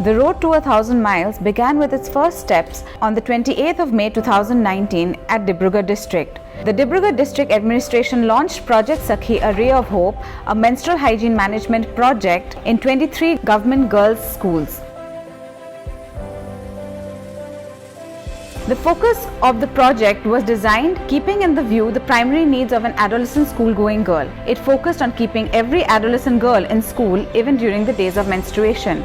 The road to 1,000 miles began with its first steps on the 28th of May 2019 at Dibrugarh district. The Dibrugarh district administration launched Project Sakhi, a Ray of Hope, a menstrual hygiene management project in 23 government girls' schools. The focus of the project was designed keeping in the view the primary needs of an adolescent school-going girl. It focused on keeping every adolescent girl in school even during the days of menstruation.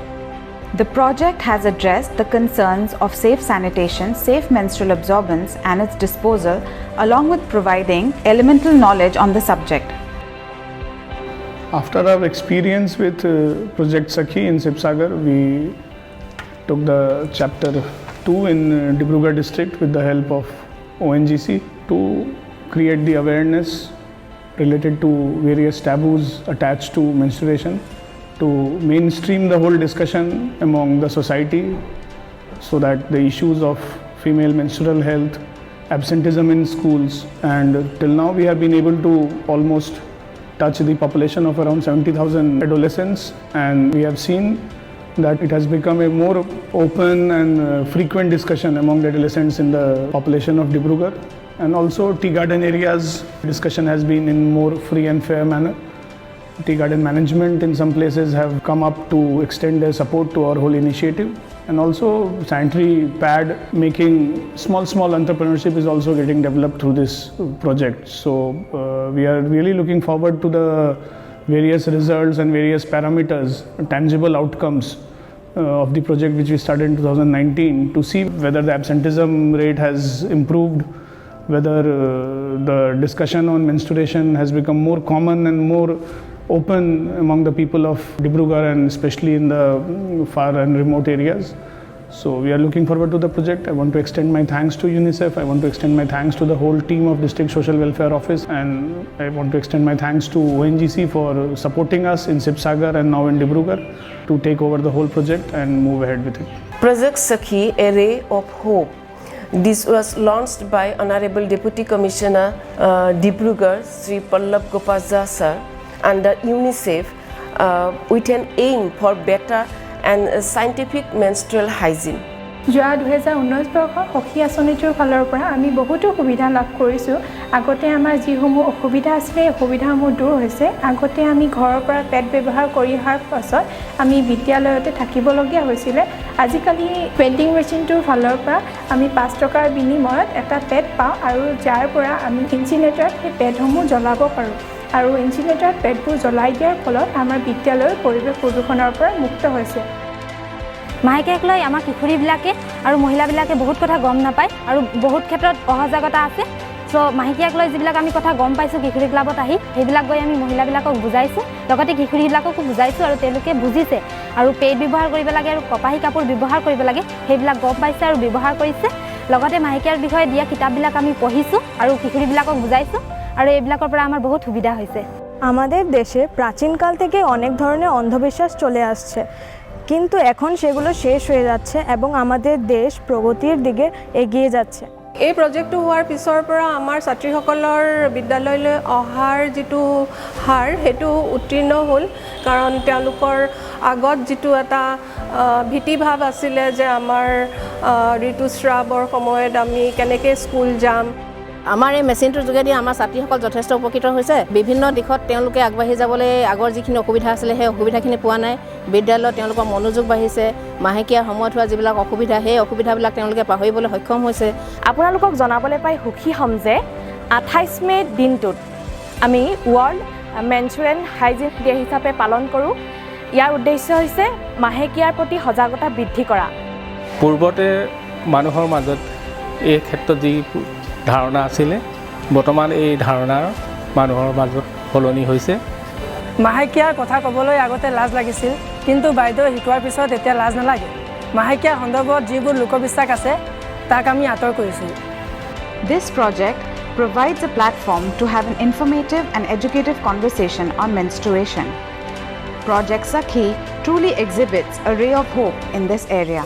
The project has addressed the concerns of safe sanitation, safe menstrual absorbance and its disposal, along with providing elemental knowledge on the subject. After our experience with Project Sakhi in Sibsagar, we took the chapter 2 in Dibrugarh district with the help of ONGC to create the awareness related to various taboos attached to menstruation, to mainstream the whole discussion among the society so that the issues of female menstrual health, absenteeism in schools, and till now we have been able to almost touch the population of around 70,000 adolescents, and we have seen that it has become a more open and frequent discussion among the adolescents in the population of Dibrugarh. And also tea garden areas discussion has been in more free and fair manner. Tea garden management in some places have come up to extend their support to our whole initiative. And also sanitary pad making, small entrepreneurship is also getting developed through this project. So we are really looking forward to the various results and various parameters, tangible outcomes of the project which we started in 2019 to see whether the absenteeism rate has improved, whether the discussion on menstruation has become more common and more open among the people of Dibrugarh and especially in the far and remote areas. So we are looking forward to the project. I want to extend my thanks to UNICEF. I want to extend my thanks to the whole team of District Social Welfare Office, and I want to extend my thanks to ONGC for supporting us in Sibsagar and now in Dibrugarh to take over the whole project and move ahead with it. Project Sakhi, a Ray of Hope. This was launched by Honorable Deputy Commissioner Dibrugarh, Sri Pallab Gopazha sir, under UNICEF with an aim for better and scientific menstrual hygiene. যোৱা 2019 বৰ্ষৰ সখী আঁচনিটোৰ ফালৰ পৰা আমি বহুতো সুবিধা লাভ কৰিছোঁ। আগতে আমাৰ যিসমূহ অসুবিধা আছিল এই অসুবিধাসমূহ দূৰ হৈছে। আগতে আমি ঘৰৰ পৰা পেড ব্যৱহাৰ কৰি অহাৰ পাছত আমি বিদ্যালয়তে থাকিবলগীয়া হৈছিলে। আজিকালি পেডিং মেচিনটোৰ ফালৰ পৰা আমি 5 টকাৰ বিনিময়ত এটা পেড পাওঁ আৰু যাৰ পৰা আমি ইনচিনেটৰত সেই পেডসমূহ জ্বলাব পাৰোঁ। আৰু ইনচিনেটৰ পেডবোৰ জ্বলাই দিয়াৰ ফলত আমাৰ বিদ্যালয়ৰ পৰিৱেশ প্ৰদূষণৰ পৰা মুক্ত হৈছে। মাহেকীয়াক লৈ আমাৰ কিশোৰীবিলাকে আৰু মহিলাবিলাকে বহুত কথা গম নাপায় আৰু বহুত ক্ষেত্ৰত অসজাগতা আছে। সো মাহেকীয়াক লৈ যিবিলাক আমি কথা গম পাইছোঁ কিশোৰী ক্লাবত আহি সেইবিলাক গৈ আমি মহিলাবিলাকক বুজাইছোঁ, লগতে কিশোৰীবিলাককো বুজাইছোঁ আৰু তেওঁলোকে বুজিছে আৰু পেড ব্যৱহাৰ কৰিব লাগে আৰু কপাহী কাপোৰ ব্যৱহাৰ কৰিব লাগে সেইবিলাক গম পাইছে আৰু ব্যৱহাৰ কৰিছে। লগতে মাহেকীয়াৰ বিষয়ে দিয়া কিতাপবিলাক আমি পঢ়িছোঁ আৰু কিশোৰীবিলাকক বুজাইছোঁ আৰু এইবিলাকৰ পৰা আমাৰ বহুত সুবিধা হৈছে। আমাদের দেশে প্রাচীনকাল থেকে অনেক ধরনের অন্ধবিশ্বাস চলে আসছে, কিন্তু এখন সেগুলো শেষ হয়ে যাচ্ছে এবং আমাদের দেশ প্রগতির দিকে এগিয়ে যাচ্ছে। এই প্ৰজেক্টটো হোৱাৰ পিছৰ পৰা আমাৰ ছাত্ৰীসকলৰ বিদ্যালয়লৈ অহাৰ যিটো হাৰ সেইটো উত্তীৰ্ণ হ'ল, কাৰণ তেওঁলোকৰ আগত যিটো এটা ভীতিভাৱ আছিলে যে আমাৰ ঋতুস্ৰাৱৰ সময়ত আমি কেনেকৈ স্কুল যাম। আমাৰ এই মেচিনটোৰ যোগেদি আমাৰ ছাত্ৰীসকল যথেষ্ট উপকৃত হৈছে। বিভিন্ন দিশত তেওঁলোকে আগবাঢ়ি যাবলৈ আগৰ যিখিনি অসুবিধা আছিলে সেই অসুবিধাখিনি পোৱা নাই। বিদ্যালয়ত তেওঁলোকৰ মনোযোগ বাঢ়িছে। মাহেকীয়াৰ সময়ত হোৱা যিবিলাক অসুবিধা সেই অসুবিধাবিলাক তেওঁলোকে পাহৰিবলৈ সক্ষম হৈছে। আপোনালোকক জনাবলৈ পাই সুখী হ'ম যে 28 মে' দিনটোত আমি ৱৰ্ল্ড মেনষ্ট্ৰুৱেল হাইজিন ডে হিচাপে পালন কৰোঁ। ইয়াৰ উদ্দেশ্য হৈছে মাহেকীয়াৰ প্ৰতি সজাগতা বৃদ্ধি কৰা। পূৰ্বতে মানুহৰ মাজত এই ক্ষেত্ৰত যি ধাৰণা আছিলে বৰ্তমান এই ধাৰণা মানুহৰ মাজত সলনি হৈছে। মাহেকীয়াৰ কথা ক'বলৈ আগতে লাজ লাগিছিল, কিন্তু বাইদেউ শিকোৱাৰ পিছত এতিয়া লাজ নালাগে। মাহেকীয়াৰ সন্দৰ্ভত যিবোৰ লোকবিশ্বাস আছে তাক আমি আঁতৰ কৰিছোঁ। This project provides a platform to have an informative and educative conversation on menstruation. Project Sakhi truly exhibits a ray of hope in this area.